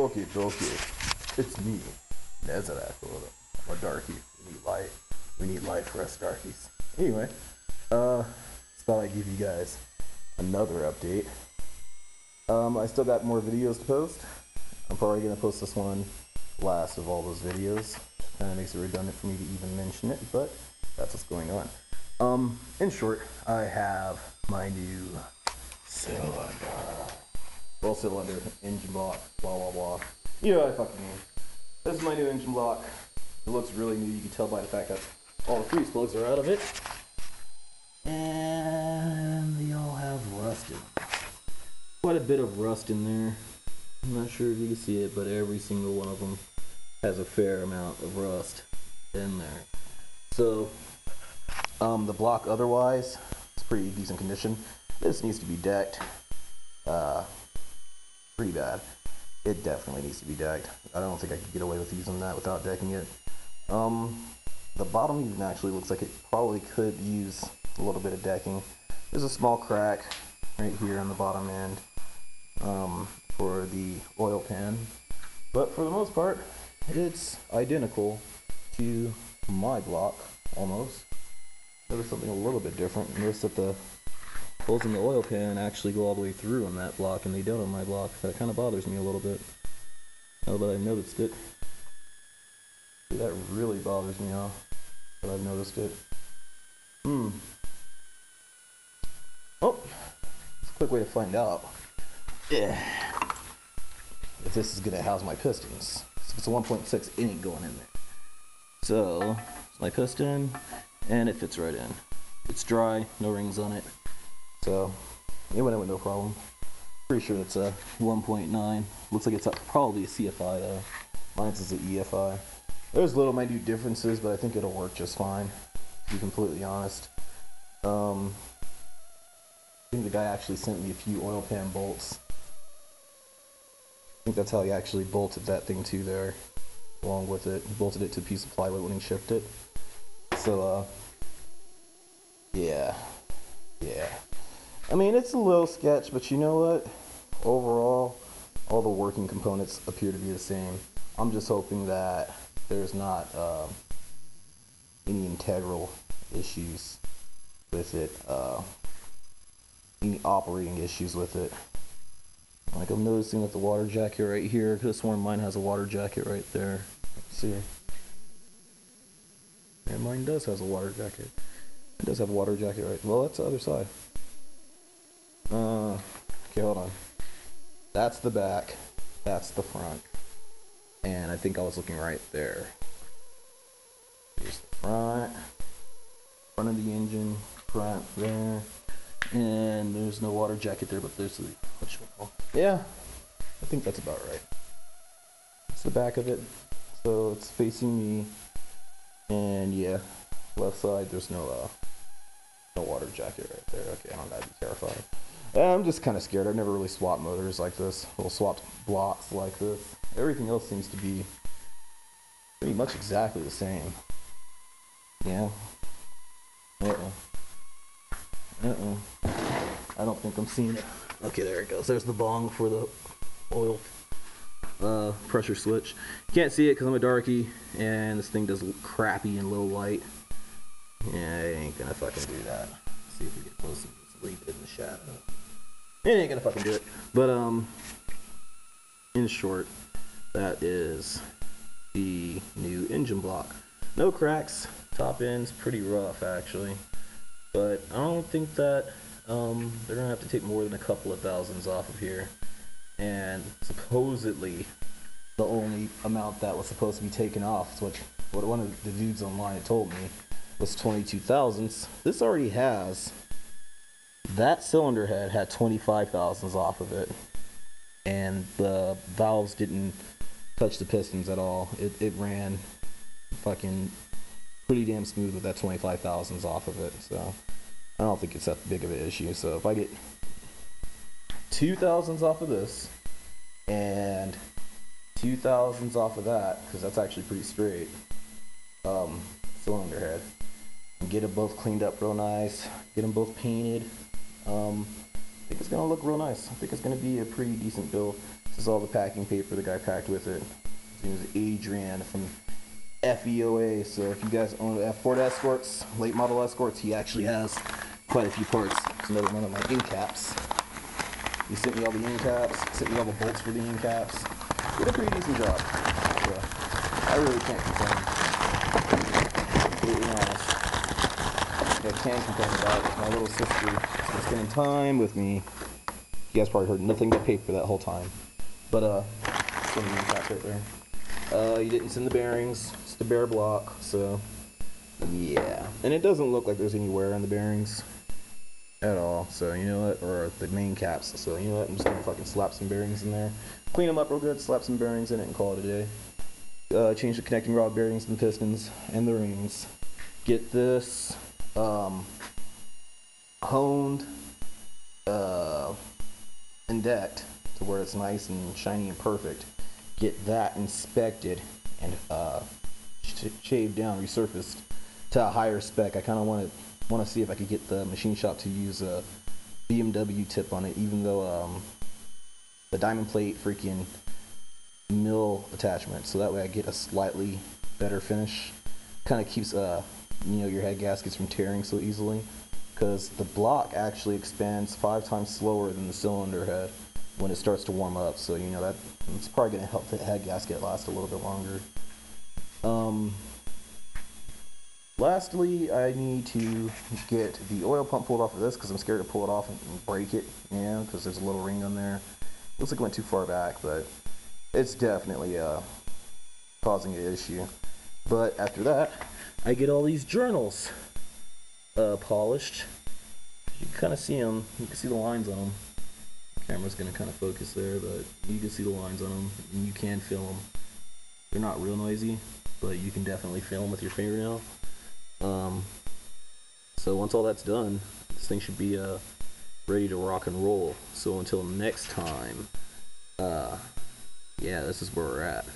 Okay. It's me, Nezareth. I'm a darkie. We need light. We need light for us darkies. Anyway, just thought I'd give you guys another update. I still got more videos to post. I'm probably gonna post this one last of all those videos. Kind of makes it redundant for me to even mention it, but that's what's going on. In short, I have my new cylinder. Well, cylinder, engine block, blah blah blah. You know what I fucking mean. This is my new engine block. It looks really new. You can tell by the fact that all the fuse plugs are out of it, and they all have rust in them. Quite a bit of rust in there. I'm not sure if you can see it, but every single one of them has a fair amount of rust in there. So the block otherwise it's pretty decent condition. This needs to be decked pretty bad. It definitely needs to be decked. I don't think I could get away with using that without decking it. The bottom even actually looks like it probably could use a little bit of decking. There's a small crack right here on the bottom end for the oil pan, but for the most part it's identical to my block almost. There's something a little bit different. Notice that the holes in the oil pan actually go all the way through on that block and they don't on my block. That kind of bothers me a little bit now that I've noticed it. That really bothers me now that I've noticed it. Oh, it's a quick way to find out if this is gonna house my pistons. If it's a 1.6, it ain't going in there. So it's my piston and it fits right in. It's dry, no rings on it, so it went in with no problem. Pretty sure it's a 1.9. Looks like it's probably a CFI though. Mine's is an EFI. There's little minute differences, but I think it'll work just fine, to be completely honest. I think the guy actually sent me a few oil pan bolts. I think that's how he actually bolted that thing to there, along with it. He bolted it to a piece of plywood when he shipped it. So, yeah. I mean, it's a little sketch, but you know what? Overall, all the working components appear to be the same. I'm just hoping that there's not any integral issues with it, any operating issues with it. Like I'm noticing that the water jacket right here, I could have sworn mine has a water jacket right there. Let's see. Yeah, mine does has a water jacket. It does have a water jacket right. Well, that's the other side. Okay, hold on. That's the back. That's the front. And I think I was looking right there. Here's the front of the engine, front there, and there's no water jacket there, but there's the, yeah, I think that's about right. It's the back of it, so it's facing me, and yeah, left side there's no water jacket right there. Okay, I don't gotta be terrified. I'm just kind of scared. I've never really swapped motors like this, or swapped blocks like this. Everything else seems to be pretty much exactly the same. Yeah. I don't think I'm seeing it. Okay, there it goes. There's the bong for the oil pressure switch. You can't see it because I'm a darkie, and this thing does look crappy in low light. Yeah, it ain't gonna fucking do that. Let's see if we get close and leave it in the shadow. It ain't gonna fucking do it. But in short, that is the new engine block. No cracks. Top end's pretty rough actually, but I don't think that they're gonna have to take more than a couple of thousands off of here. And supposedly the only amount that was supposed to be taken off, what one of the dudes online told me, was 22 thousandths. This already has, that cylinder head had 25 thousandths off of it, and the valves didn't touch the pistons at all. It ran fucking pretty damn smooth with that 25 thousandths off of it, so I don't think it's that big of an issue. So if I get 2 thousandths off of this and 2 thousandths off of that, because that's actually pretty straight cylinder head, and get them both cleaned up real nice, get them both painted, I think it's gonna look real nice. I think it's gonna be a pretty decent build. This is all the packing paper the guy packed with it. His name is Adrian from FEOA. So if you guys own Ford Escorts, late model Escorts, he actually has quite a few parts. It's another one of my end caps. He sent me all the end caps, sent me all the bolts for the end caps. Did a pretty decent job. So I really can't complain. Completely honest. I can complain about my little sister been spending time with me. You guys probably heard nothing but paper that whole time. But some of the end caps right there. You didn't send the bearings. It's the bare block. So yeah, and it doesn't look like there's any wear on the bearings at all. So you know what, or the main caps. So you know what, I'm just gonna fucking slap some bearings in there, clean them up real good, slap some bearings in it, and call it a day. Change the connecting rod bearings and the pistons and the rings. Get this honed and decked to where it's nice and shiny and perfect. Get that inspected and shaved down, resurfaced to a higher spec. I kind of want to see if I could get the machine shop to use a BMW tip on it, even though the diamond plate freaking mill attachment, so that way I get a slightly better finish. Kind of keeps your head gaskets from tearing so easily, because the block actually expands 5 times slower than the cylinder head when it starts to warm up. So you know that it's probably going to help the head gasket last a little bit longer. Lastly, I need to get the oil pump pulled off of this because I'm scared to pull it off and break it, because there's a little ring on there. Looks like it went too far back, but it's definitely causing an issue. But after that, I get all these journals polished. You can kind of see them. You can see the lines on them. The camera's going to kind of focus there, but you can see the lines on them, and you can feel them. They're not real noisy, but you can definitely feel them with your fingernail. So once all that's done, this thing should be ready to rock and roll. So until next time, yeah, this is where we're at.